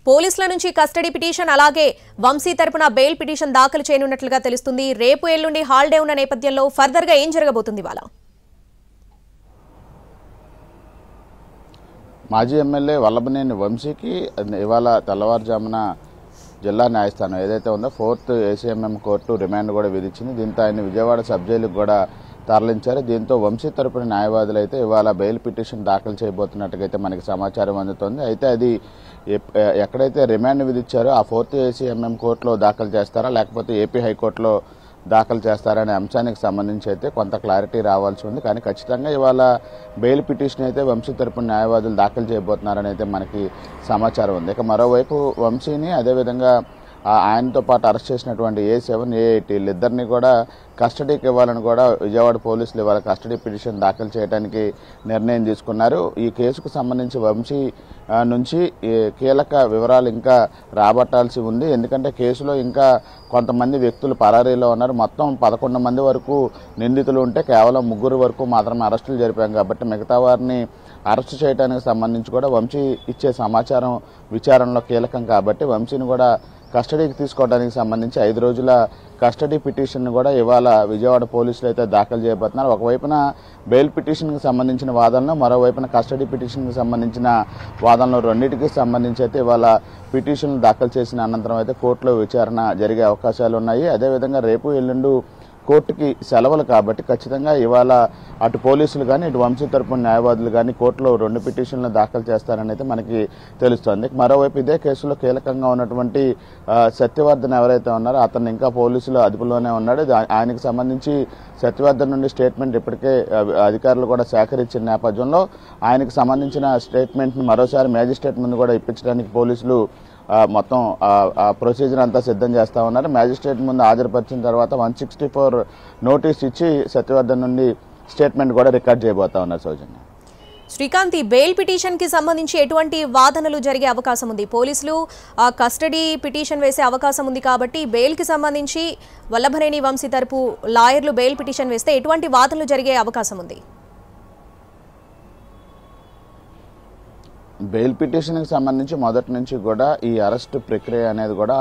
పోలీసుల నుంచి custody petition అలాగే వంశీ తరపున బెయిల్ పిటిషన్ దాఖలు చేయనున్నట్లుగా తెలుస్తుంది. రేపు ఎల్లుండి హాలిడే ఉన్న నేపథ్యంలో ఫర్దర్ గా ఏం జరగబోతుంది ఇవాళ? మాజీ ఎమ్మెల్యే వల్లభనేని వంశీకి ఇవాళ తెల్లవారుజామున జిల్లా న్యాయస్థానం ఏదైతే ఉందో 4th ACMM కోర్టు రిమాండ్ కూడా విధించింది. దీంతో ఆయన విజయవాడ సబ్ జైలుకు కూడా తరలించారు. దీంతో వంశీ తరపున న్యాయవాదులు అయితే ఇవాళ బెయిల్ పిటిషన్ దాఖలు చేయబోతున్నట్టుగా మనకి సమాచారం అందుతోంది. అయితే అది ఎక్కడైతే రిమాండ్ విధించారో ఆ 4th ACMM కోర్టులో దాఖలు చేస్తారా లేకపోతే ఏపీ హైకోర్టులో దాఖలు చేస్తారనే అంశానికి సంబంధించి అయితే కొంత క్లారిటీ రావాల్సి ఉంది. కానీ ఖచ్చితంగా ఇవాళ బెయిల్ పిటిషన్ అయితే వంశీ తరపున న్యాయవాదులు దాఖలు చేయబోతున్నారని అయితే మనకి సమాచారం ఉంది. ఇక మరోవైపు వంశీని అదేవిధంగా ఆయనతో పాటు అరెస్ట్ చేసినటువంటి A7, A8 వీళ్ళిద్దరినీ కూడా కస్టడీకి ఇవ్వాలని కూడా విజయవాడ పోలీసులు ఇవాళ కస్టడీ పిటిషన్ దాఖలు చేయడానికి నిర్ణయం తీసుకున్నారు. ఈ కేసుకు సంబంధించి వంశీ నుంచి కీలక వివరాలు ఇంకా రాబట్టాల్సి ఉంది. ఎందుకంటే కేసులో ఇంకా కొంతమంది వ్యక్తులు పరారీలో ఉన్నారు. మొత్తం 11 మంది వరకు నిందితులు ఉంటే కేవలం 3 వరకు మాత్రమే అరెస్టులు జరిపాం కాబట్టి మిగతా వారిని అరెస్టు చేయడానికి సంబంధించి కూడా వంశీ ఇచ్చే సమాచారం విచారణలో కీలకం కాబట్టి వంశీని కూడా కస్టడీకి తీసుకోవడానికి సంబంధించి 5 రోజుల కస్టడీ పిటిషన్ కూడా ఇవాళ విజయవాడ పోలీసులు అయితే దాఖలు చేయబోతున్నారు. ఒకవైపున బెయిల్ పిటిషన్కి సంబంధించిన వాదనలు, మరోవైపున కస్టడీ పిటిషన్కి సంబంధించిన వాదనలు రెండింటికి సంబంధించి అయితే ఇవాళ పిటిషన్లు దాఖలు చేసిన అనంతరం అయితే కోర్టులో విచారణ జరిగే అవకాశాలు ఉన్నాయి. అదేవిధంగా రేపు ఎల్లుండి కోర్టుకి సెలవులు కాబట్టి ఖచ్చితంగా ఇవాళ అటు పోలీసులు కానీ ఇటు వంశీ తరపున న్యాయవాదులు కానీ కోర్టులో 2 పిటిషన్లు దాఖలు చేస్తారని అయితే మనకి తెలుస్తోంది. మరోవైపు ఇదే కేసులో కీలకంగా ఉన్నటువంటి సత్యవర్ధన్ ఎవరైతే ఉన్నారో అతను ఇంకా పోలీసులు అదుపులోనే ఉన్నాడు. ఆయనకు సంబంధించి సత్యవర్ధన్ నుండి స్టేట్మెంట్ ఇప్పటికే అధికారులు కూడా సేకరించిన నేపథ్యంలో ఆయనకు సంబంధించిన స్టేట్మెంట్ని మరోసారి మేజిస్ట్రేట్ ముందు కూడా ఇప్పించడానికి పోలీసులు మొత్తం ప్రొసీజర్ అంతా సిద్ధం చేస్తూ ఉన్నారు. మ్యాజిస్ట్రేట్ ముందు హాజరుపరిచిన తర్వాత 164 నోటీస్ ఇచ్చి సత్యవర్ధన్ నుండి స్టేట్మెంట్ కూడా రికార్డ్ చేయబోతా ఉన్నారు. సౌజన్య, శ్రీకాంత్, ఈ బెయిల్ పిటిషన్ కి సంబంధించి ఎటువంటి వాదనలు జరిగే అవకాశం ఉంది? పోలీసులు కస్టడీ పిటిషన్ వేసే అవకాశం ఉంది కాబట్టి బెయిల్ కి సంబంధించి వల్లభనేని వంశీ తరపు లాయర్లు బెయిల్ పిటిషన్ వేస్తే ఎటువంటి వాదనలు జరిగే అవకాశం ఉంది? బెయిల్ పిటిషన్కి సంబంధించి మొదటి నుంచి కూడా ఈ అరెస్ట్ ప్రక్రియ అనేది కూడా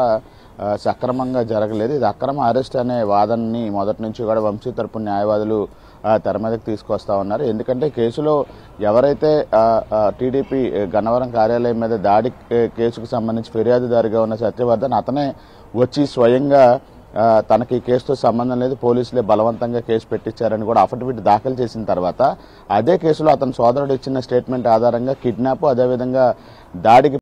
సక్రమంగా జరగలేదు. ఇది అక్రమ అరెస్ట్ అనే వాదనని మొదటి నుంచి కూడా వంశీ తరపున న్యాయవాదులు తెర మీదకి తీసుకొస్తా ఉన్నారు. ఎందుకంటే కేసులో ఎవరైతే టీడీపీ గన్నవరం కార్యాలయం మీద దాడి కేసుకు సంబంధించి ఫిర్యాదుదారుగా ఉన్న సత్యవర్ధన్ అతనే వచ్చి స్వయంగా తనకి కేసుతో సంబంధం లేదు, పోలీసులే బలవంతంగా కేసు పెట్టించారని కూడా అఫిడవిట్ దాఖలు చేసిన తర్వాత అదే కేసులో అతని సోదరుడు ఇచ్చిన స్టేట్మెంట్ ఆధారంగా కిడ్నాప్ అదేవిధంగా దాడికి